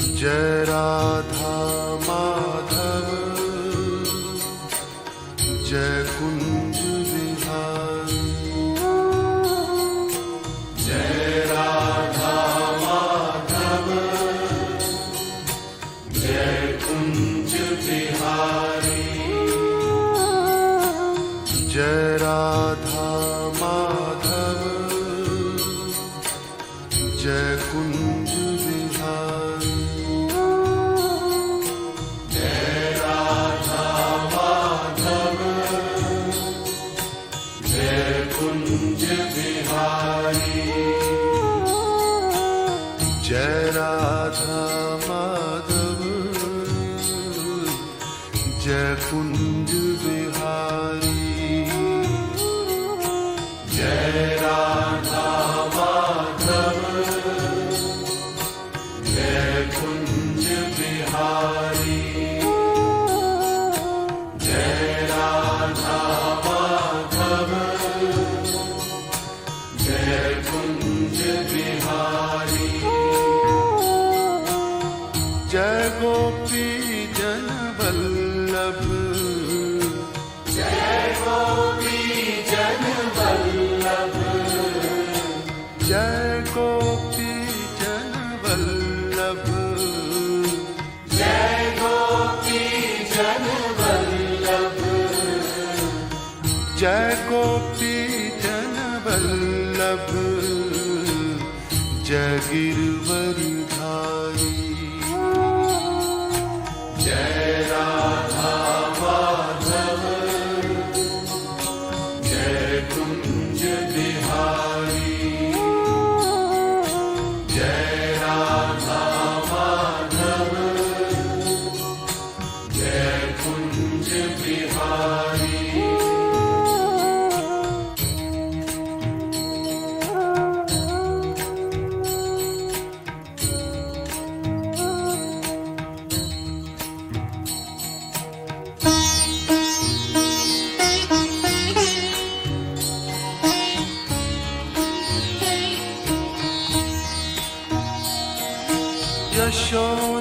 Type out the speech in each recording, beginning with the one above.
जय राधा माधव जय कुंज बिहारी। जय राधा माधव जय कुंज बिहारी। जय राधा माधव जय कुंज बिहारी। जय राधा माधव जय कुंज बिहारी। जय राधा माधव जय कुंज बिहारी। जय राधा माधव जय कुंज बिहारी। जय राधा माधव जय कुंज बिहारी। जय गोपी जन वल्लभ जय गोपी जन वल्लभ। जय गोपी जन वल्लभ। जय गोपी जन वल्लभ। जय गोपी जन वल्लभ जय गिरवरधारी। जय राधा माधव जय कुंज बिहारी। जय राधा माधव जय कुंज बिहारी।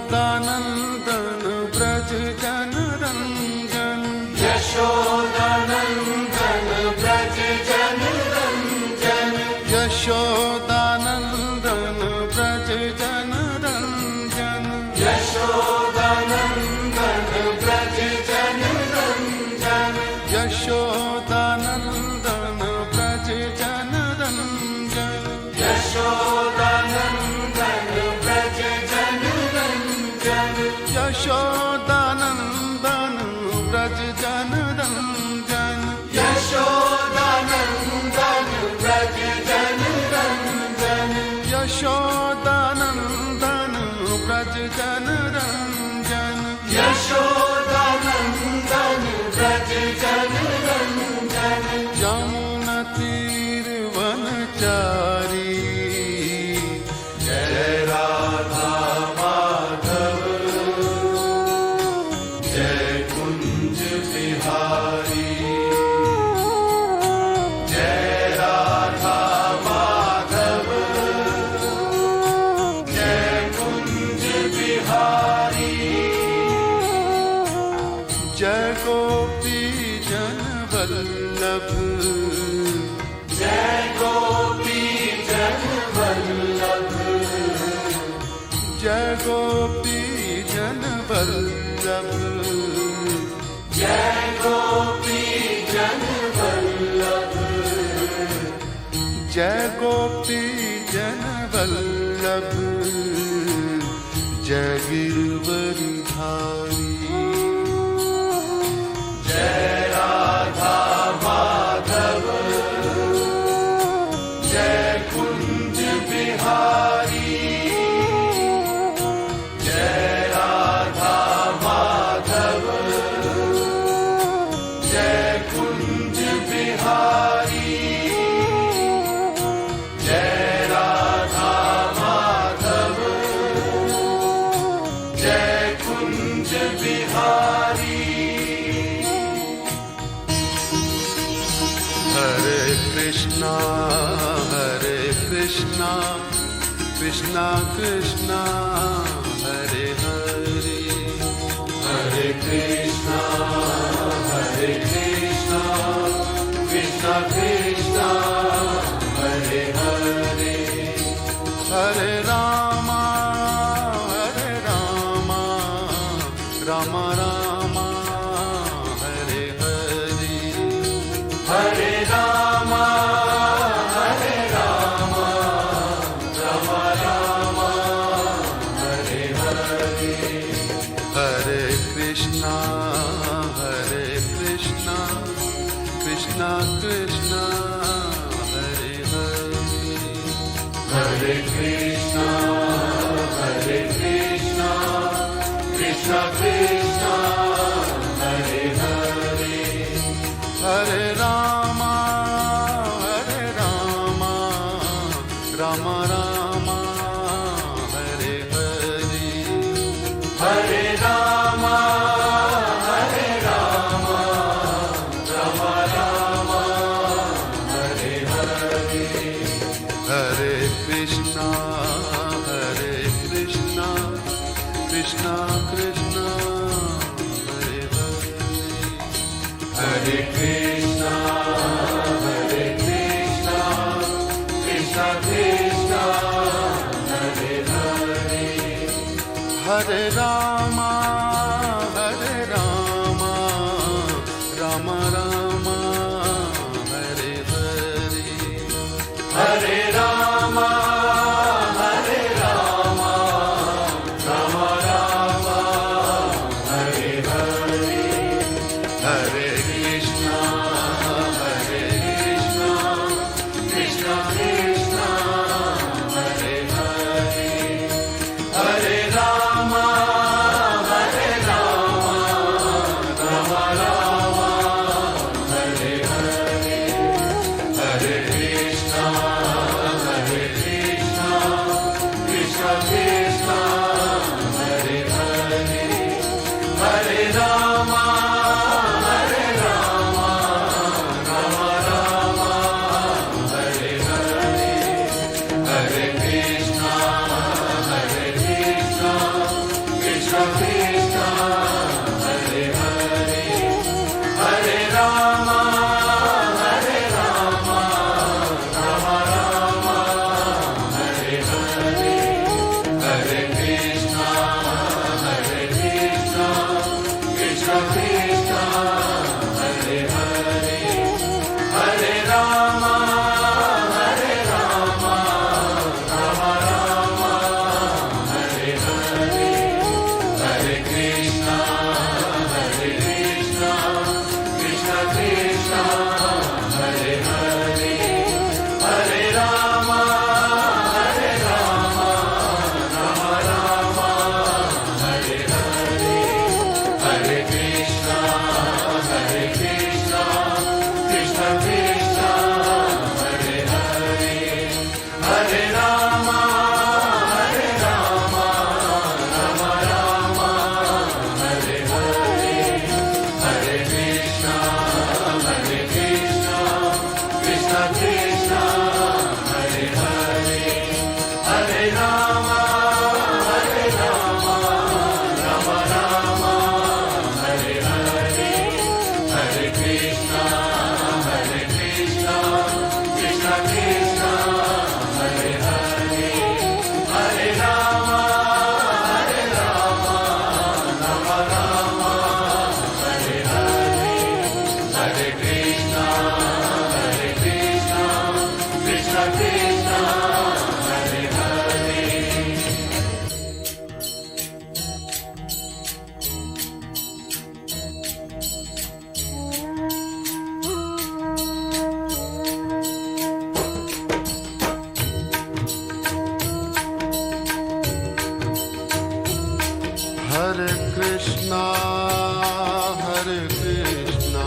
यशोदानंदन ब्रज जन रंजन। यशोदानंदन ब्रज जन रंजन। यशोदानंदन ब्रज जन रंजन। यशोदानंदन ब्रज जन रंजन। यशोदानंदन ब्रज जन रंजन। यशोदानंदन ब्रज जन रंजन। यशोदानंदन ब्रज जन रंजन। यशोदानंदन ब्रज जन रंजन। यशोदानंदन ब्रज जन रंजन। यशोदानंदन ब्रज जन रंजन। यमुना तीर वनचारी। जय राधा माधव जय कुंज बिहारी। जय राधा माधव जय कुंज बिहारी। जय गोपी जन वल्लभ। जय गोपी जन वल्लभ। जय गोपी जन वल्लभ। जय गोपी जन वल्लभ। जय गोपी जन वल्लभ जय गिरवरधारी। जय राधा माधव जय कुंज बिहारी। जय राधा माधव जय कुंज बिहारी। जय राधा माधव जय कुंज बिहारी। हरे कृष्णा कृष्णा कृष्णा कृष्णा हरे Rama Rama Hare Hare Hare Rama Hare Rama Rama Rama Hare Hare Hare Krishna Krishna Krishna Hare Hare Hare Krishna Krishna Krishna Hare Hare Hare Rama Rama Rama Hare Hare Hare Rama Rama Rama Hare Hare Hare Krishna Krishna Krishna Hare Hare Hare Krishna Krishna Krishna Hare Hare Hare Rama Rama Rama Hare Hare Hare Rama Rama Rama Hare Hare Hare Krishna Krishna Krishna Hare Hare Hare Rama Rama Rama Hare Hare Hare Krishna Krishna Krishna Hare Hare Hare Rama Rama Rama Hare Hare Hare Krishna Krishna Krishna Hare Hare Hare Rama Rama Rama Hare Hare Hare Krishna Krishna Krishna Hare Hare Hare Rama Rama Rama Hare Hare Hare Krishna Krishna Krishna Hare Hare Hare Rama Rama Rama Hare Hare Hare Krishna Krishna Krishna Hare Hare Hare Rama Rama Rama Hare Hare Hare Krishna Krishna Krishna Hare Hare Hare Rama Rama Rama Hare Hare Hare Krishna Krishna Krishna Hare Hare Hare Rama Rama Rama Hare Hare Hare Krishna Krishna Krishna Hare Hare Hare Krishna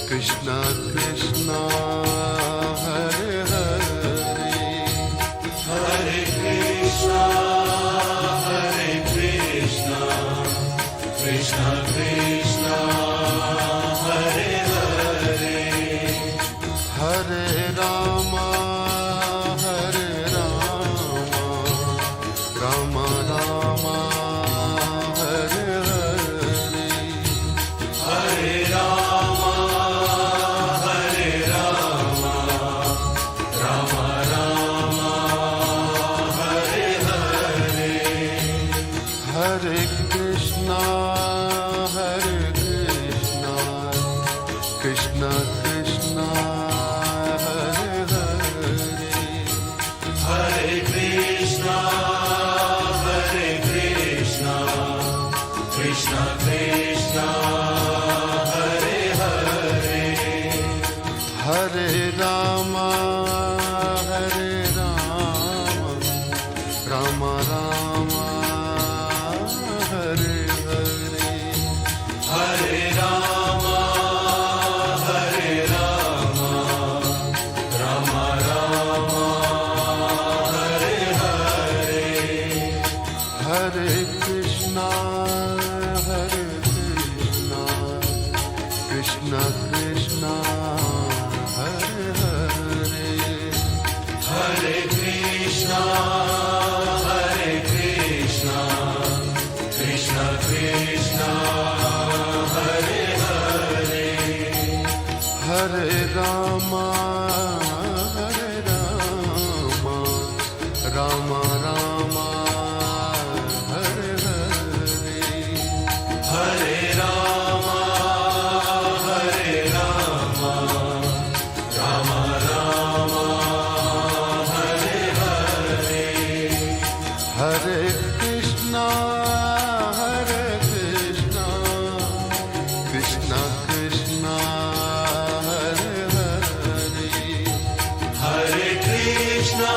Krishna Krishna Hare Hare Hare Krishna Krishna Krishna Hare Hare Hare Rama Rama Rama Hare Hare Hare Rama Rama Rama Hare Hare Hare Krishna, Krishna Krishna, Hare Hare, Hare Krishna, Krishna Krishna, Hare Hare, Hare Rama, Rama Rama, Hare Hare, Hare Rama, Rama Rama, Hare Hare, Hare Krishna, Krishna Krishna, Hare Hare, Hare Krishna, Krishna Krishna, Hare Hare, Hare Rama, Rama Rama, Hare Hare, Hare Rama, Rama Rama, Hare Hare, Hare Krishna, Krishna Krishna, Hare Hare, Hare Krishna,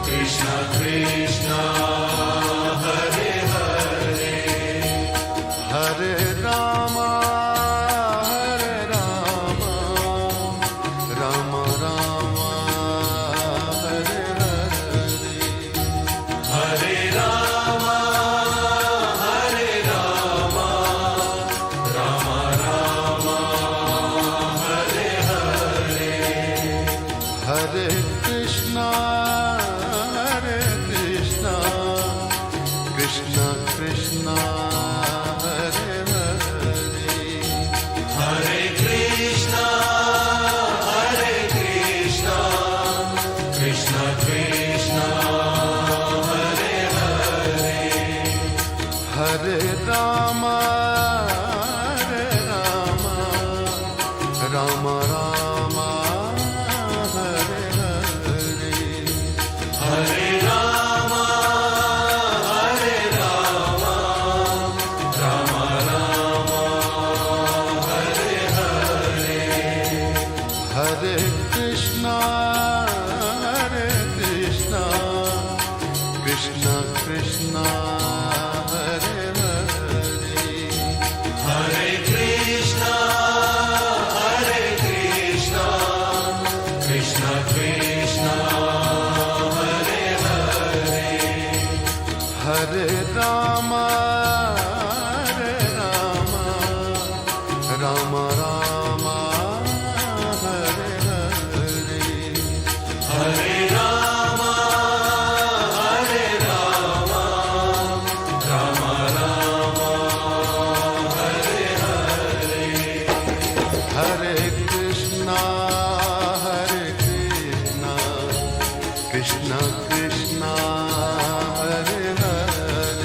Krishna Krishna, Hare Hare, Hare Rama, Rama Rama, Hare Hare, Hare Rama, Rama Rama, Hare Hare, Hare Krishna, Krishna Krishna, Hare Hare, Hare Krishna, Krishna Krishna, Hare Hare, Hare Rama, Rama Rama, Hare Hare, Hare Rama, Rama Rama, Hare Hare, Hare Krishna, Krishna Krishna, Hare Hare, Hare Krishna, Krishna Krishna, Hare Hare, Hare Rama, Rama Rama, Hare Hare, Hare Rama, Rama Rama, Hare Hare, Hare Krishna, Krishna Krishna, Hare Hare,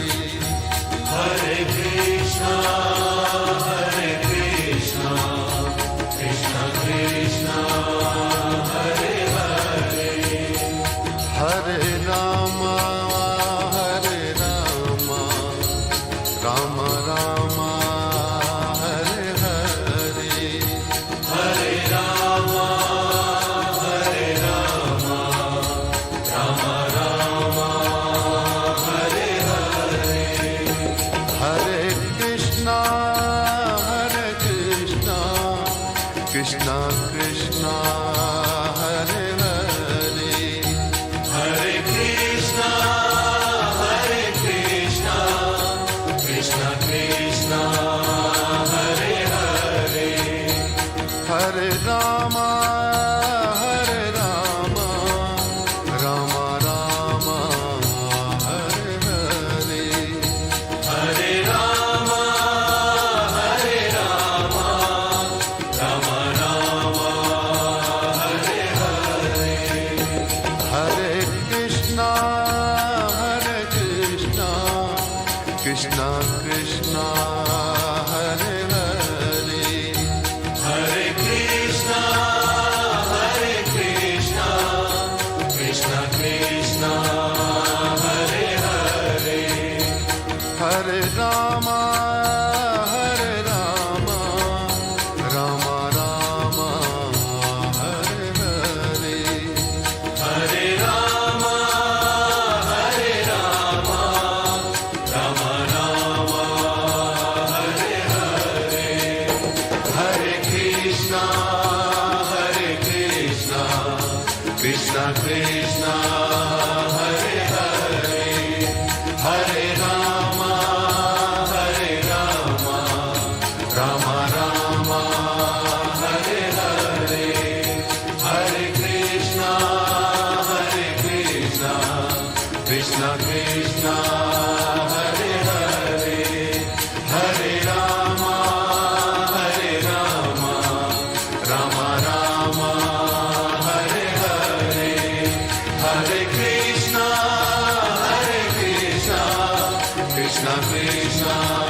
Krishna Krishna Hare Hare Hare Krishna, Krishna Krishna, Hare Hare. Hare Rama Hare Rama Rama Rama Hare Hare Hare Rama, Rama Rama, Hare Hare. Hare Krishna Krishna Krishna Hare Hare Hare Rama Rama Rama Hare Hare Hare Krishna Krishna Krishna Hare Hare Hare Rama Rama Rama Hare Hare Hare Krishna Krishna Krishna